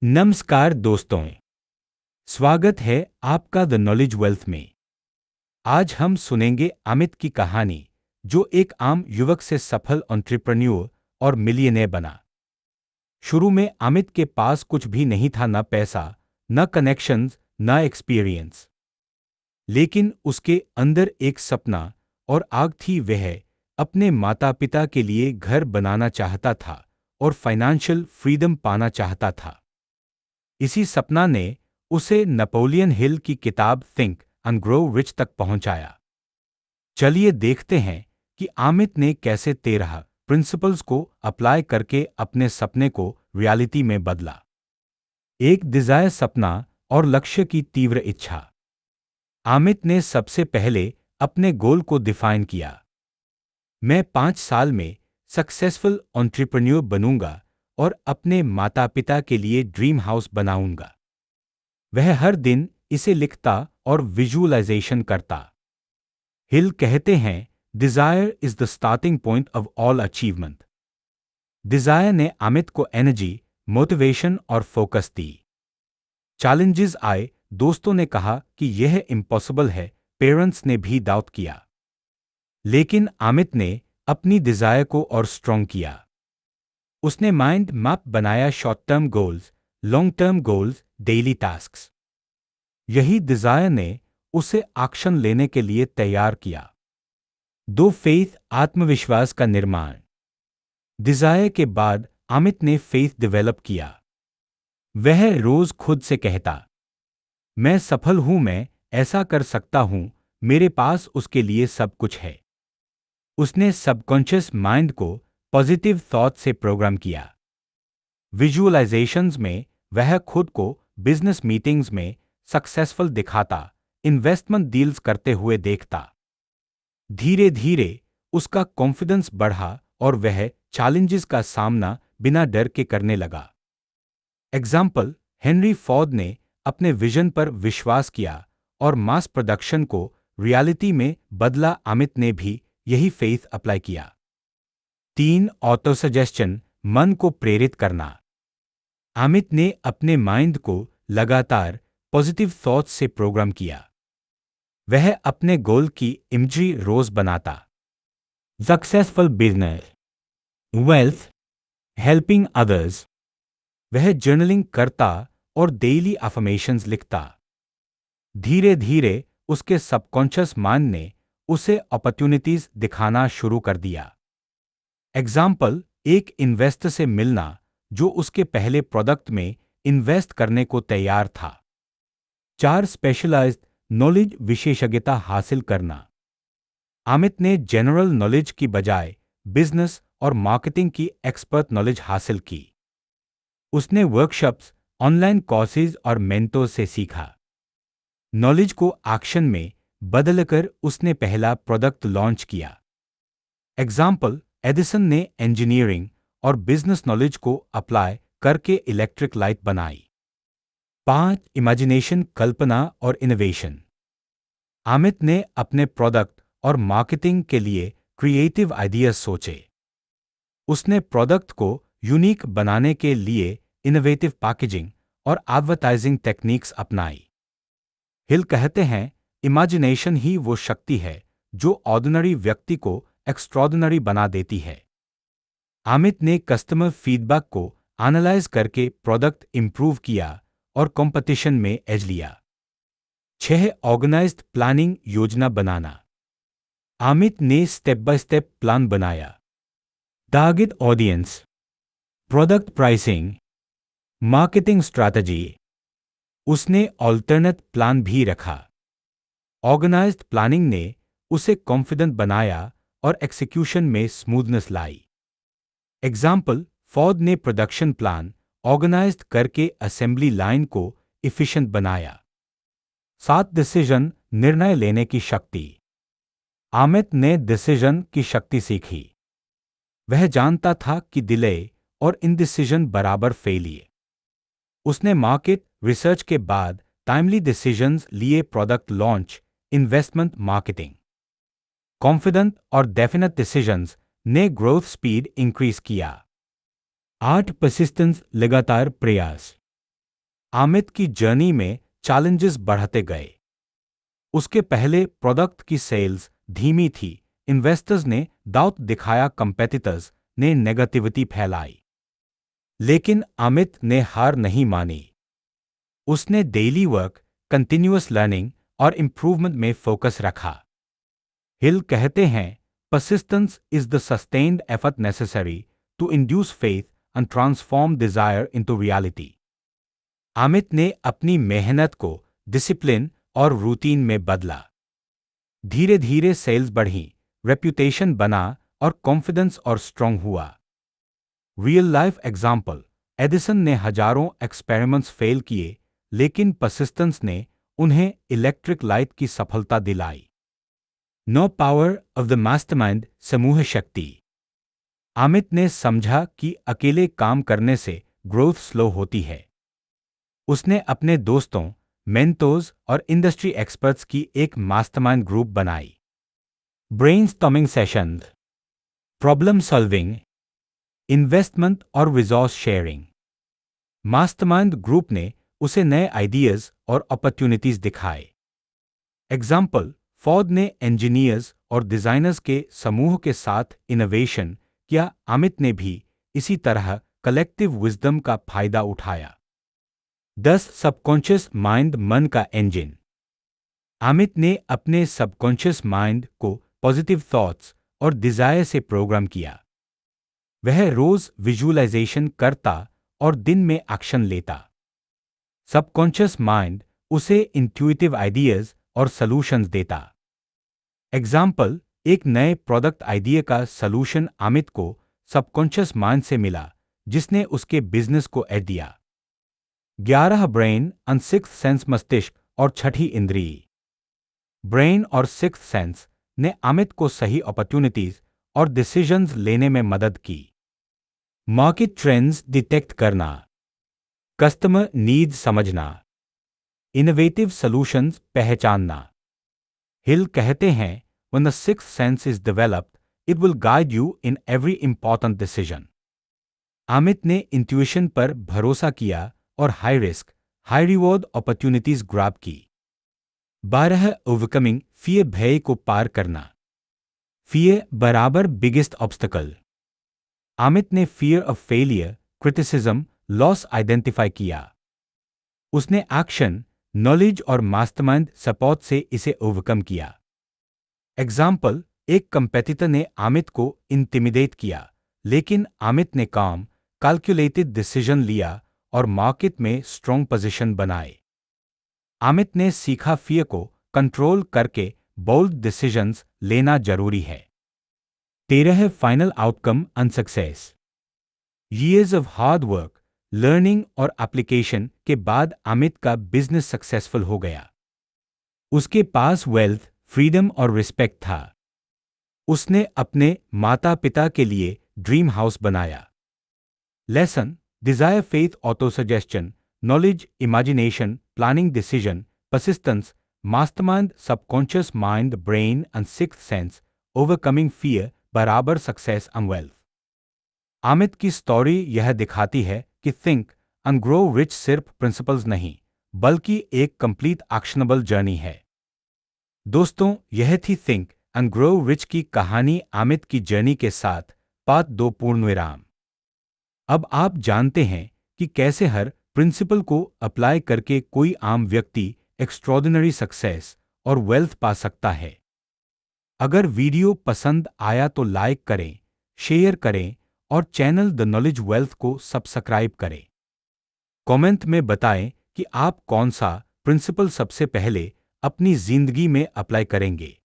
नमस्कार दोस्तों, स्वागत है आपका द नॉलेज वेल्थ में। आज हम सुनेंगे अमित की कहानी, जो एक आम युवक से सफल एंटरप्रेन्योर और मिलियनेयर बना। शुरू में अमित के पास कुछ भी नहीं था, न पैसा, न कनेक्शंस, न एक्सपीरियंस। लेकिन उसके अंदर एक सपना और आग थी। वह अपने माता पिता के लिए घर बनाना चाहता था और फाइनेंशियल फ्रीडम पाना चाहता था। इसी सपना ने उसे नेपोलियन हिल की किताब थिंक एंड ग्रो रिच तक पहुंचाया। चलिए देखते हैं कि अमित ने कैसे 13 प्रिंसिपल्स को अप्लाई करके अपने सपने को रियलिटी में बदला। एक डिजायर, सपना और लक्ष्य की तीव्र इच्छा। अमित ने सबसे पहले अपने गोल को डिफाइन किया। मैं 5 साल में सक्सेसफुल एंटरप्रेन्योर बनूंगा और अपने माता पिता के लिए ड्रीम हाउस बनाऊंगा। वह हर दिन इसे लिखता और विजुअलाइजेशन करता। हिल कहते हैं, desire is the starting point of all achievement. Desire ने अमित को एनर्जी, मोटिवेशन और फोकस दी। चैलेंजेस आए, दोस्तों ने कहा कि यह इम्पॉसिबल है, पेरेंट्स ने भी डाउट किया। लेकिन अमित ने अपनी डिजायर को और स्ट्रॉन्ग किया। उसने माइंड मैप बनाया, short term goals, long term goals, daily tasks. यही डिजायर ने उसे एक्शन लेने के लिए तैयार किया। 2 फेथ, आत्मविश्वास का निर्माण। डिजायर के बाद अमित ने फेथ डेवलप किया। वह रोज खुद से कहता, मैं सफल हूं, मैं ऐसा कर सकता हूं, मेरे पास उसके लिए सब कुछ है। उसने सबकॉन्शियस माइंड को पॉजिटिव थॉट से प्रोग्राम किया। विजुअलाइजेशंस में वह खुद को बिजनेस मीटिंग्स में सक्सेसफुल दिखाता, इन्वेस्टमेंट डील्स करते हुए देखता। धीरे धीरे उसका कॉन्फिडेंस बढ़ा और वह चैलेंजेस का सामना बिना डर के करने लगा। एग्जाम्पल, हेनरी फोर्ड ने अपने विजन पर विश्वास किया और मास प्रोडक्शन को रियलिटी में बदला। अमित ने भी यही फेथ अप्लाई किया। 3 ऑटो सजेशन, मन को प्रेरित करना। अमित ने अपने माइंड को लगातार पॉजिटिव थॉट्स से प्रोग्राम किया। वह अपने गोल की इमेजरी रोज बनाता। Successful business, wealth, helping others. वह जर्नलिंग करता और डेली अफर्मेशंस लिखता। धीरे धीरे उसके सबकॉन्शियस माइंड ने उसे अपॉर्चुनिटीज दिखाना शुरू कर दिया। एग्जाम्पल, एक इन्वेस्टर से मिलना जो उसके पहले प्रोडक्ट में इन्वेस्ट करने को तैयार था। 4 स्पेशलाइज्ड नॉलेज, विशेषज्ञता हासिल करना। अमित ने जनरल नॉलेज की बजाय बिजनेस और मार्केटिंग की एक्सपर्ट नॉलेज हासिल की। उसने वर्कशॉप्स, ऑनलाइन कोर्सेज और मेंटोर से सीखा। नॉलेज को एक्शन में बदलकर उसने पहला प्रोडक्ट लॉन्च किया। एग्जाम्पल, एडिसन ने इंजीनियरिंग और बिजनेस नॉलेज को अप्लाई करके इलेक्ट्रिक लाइट बनाई। 5 इमेजिनेशन, कल्पना और इनोवेशन। अमित ने अपने प्रोडक्ट और मार्केटिंग के लिए क्रिएटिव आइडियाज सोचे। उसने प्रोडक्ट को यूनिक बनाने के लिए इनोवेटिव पैकेजिंग और एडवर्टाइजिंग टेक्निक्स अपनाई। हिल कहते हैं, इमेजिनेशन ही वो शक्ति है जो ऑर्डिनरी व्यक्ति को एक्स्ट्रॉर्डिनरी बना देती है। अमित ने कस्टमर फीडबैक को एनालाइज करके प्रोडक्ट इंप्रूव किया और कंपटीशन में एज लिया। 6 ऑर्गेनाइज्ड प्लानिंग, योजना बनाना। अमित ने स्टेप बाय स्टेप प्लान बनाया। Target audience, product pricing, marketing strategy. उसने ऑल्टरनेट प्लान भी रखा। ऑर्गेनाइज्ड प्लानिंग ने उसे कॉन्फिडेंट बनाया और एग्जीक्यूशन में स्मूथनेस लाई। एग्जाम्पल, फोर्ड ने प्रोडक्शन प्लान ऑर्गेनाइज्ड करके असेंबली लाइन को इफिशिएंट बनाया। 7 डिसीजन, निर्णय लेने की शक्ति। अमित ने डिसीजन की शक्ति सीखी। वह जानता था कि डिले और इनडिसीजन बराबर फेलियर। उसने मार्केट रिसर्च के बाद टाइमली डिसीजंस लिए, product launch, investment, marketing. Confident और डेफिनेट डिसीजंस ने ग्रोथ स्पीड इंक्रीज किया। 8 परसिस्टेंस, लगातार प्रयास। अमित की जर्नी में चैलेंजेस बढ़ते गए। उसके पहले प्रोडक्ट की सेल्स धीमी थी, इन्वेस्टर्स ने डाउट दिखाया, कंपेटिटर्स ने नेगेटिविटी फैलाई। लेकिन अमित ने हार नहीं मानी। उसने डेली वर्क, कंटिन्यूअस लर्निंग और इम्प्रूवमेंट में फोकस रखा। हिल कहते हैं, persistence is the sustained effort necessary to induce faith and transform desire into reality. Amit ने अपनी मेहनत को डिसिप्लिन और रूटीन में बदला। धीरे धीरे सेल्स बढ़ी, रेप्यूटेशन बना और कॉन्फिडेंस और स्ट्रांग हुआ। रियल लाइफ एग्जाम्पल, एडिसन ने हजारों एक्सपेरिमेंट्स फेल किए, लेकिन परसिस्टेंस ने उन्हें इलेक्ट्रिक लाइट की सफलता दिलाई। No power of the mastermind, समूह शक्ति। अमित ने समझा कि अकेले काम करने से ग्रोथ स्लो होती है। उसने अपने दोस्तों, मेंटोर्स और इंडस्ट्री एक्सपर्ट्स की एक मास्टरमाइंड ग्रुप बनाई। Brainstorming session, problem solving, investment और रिसोर्स शेयरिंग। मास्टरमाइंड ग्रुप ने उसे नए आइडियाज और अपॉर्चुनिटीज दिखाए। एग्जाम्पल, फोर्ड ने इंजीनियर्स और डिजाइनर्स के समूह के साथ इनोवेशन किया, अमित ने भी इसी तरह कलेक्टिव विजडम का फायदा उठाया। 10 सबकॉन्शियस माइंड, मन का इंजन। अमित ने अपने सबकॉन्शियस माइंड को पॉजिटिव थॉट्स और डिजायर से प्रोग्राम किया। वह रोज विजुअलाइजेशन करता और दिन में एक्शन लेता। सबकॉन्शियस माइंड उसे इंट्यूटिव आइडियाज और सॉल्यूशंस देता। एग्जाम्पल, एक नए प्रोडक्ट आइडिया का सॉल्यूशन अमित को सबकॉन्शियस माइंड से मिला, जिसने उसके बिजनेस को एड दिया। 11 ब्रेन एंड सिक्स्थ सेंस, मस्तिष्क और छठी इंद्रिय। ब्रेन और सिक्स्थ सेंस ने अमित को सही अपॉर्चुनिटीज और डिसीजंस लेने में मदद की। मार्केट ट्रेंड्स डिटेक्ट करना, कस्टमर नीड्स समझना, इनोवेटिव सॉल्यूशंस पहचानना। हिल कहते हैं, when the sixth sense is developed, it will guide you in every important decision. Amit ने इंट्यूशन पर भरोसा किया और high risk, high reward opportunities grab की। 12 ओवरकमिंग फियर, भय को पार करना। फियर बराबर बिगेस्ट ऑब्स्टेकल। अमित ने fear of failure, criticism, loss identify किया। उसने एक्शन, नॉलेज और मास्टरमाइंड सपोर्ट से इसे ओवरकम किया। एग्जाम्पल, एक कंपेटिटर ने अमित को इंटिमिडेट किया, लेकिन अमित ने काम, कैलकुलेटेड डिसीजन लिया और मार्केट में स्ट्रॉन्ग पोजीशन बनाए। अमित ने सीखा फियर को कंट्रोल करके बोल्ड डिसीजंस लेना जरूरी है। 13 final outcome and success. Years of hard work, learning और एप्लीकेशन के बाद अमित का बिजनेस सक्सेसफुल हो गया। उसके पास वेल्थ, फ्रीडम और रिस्पेक्ट था। उसने अपने माता पिता के लिए ड्रीम हाउस बनाया। Lesson, desire, faith, autosuggestion, knowledge, imagination, planning, decision, persistence, mastermind, subconscious mind, brain and sixth sense, overcoming fear बराबर सक्सेस एंड वेल्थ। अमित की स्टोरी यह दिखाती है कि थिंक एंड ग्रो रिच सिर्फ प्रिंसिपल्स नहीं, बल्कि एक कंप्लीट एक्शनेबल जर्नी है। दोस्तों, यह थी थिंक एंड ग्रो रिच की कहानी, अमित की जर्नी के साथ पार्ट 2 पूर्णविराम। अब आप जानते हैं कि कैसे हर प्रिंसिपल को अप्लाई करके कोई आम व्यक्ति एक्स्ट्रॉर्डिनरी सक्सेस और वेल्थ पा सकता है। अगर वीडियो पसंद आया तो लाइक करें, शेयर करें और चैनल द नॉलेज वेल्थ को सब्सक्राइब करें। कमेंट में बताएं कि आप कौन सा प्रिंसिपल सबसे पहले अपनी जिंदगी में अप्लाई करेंगे।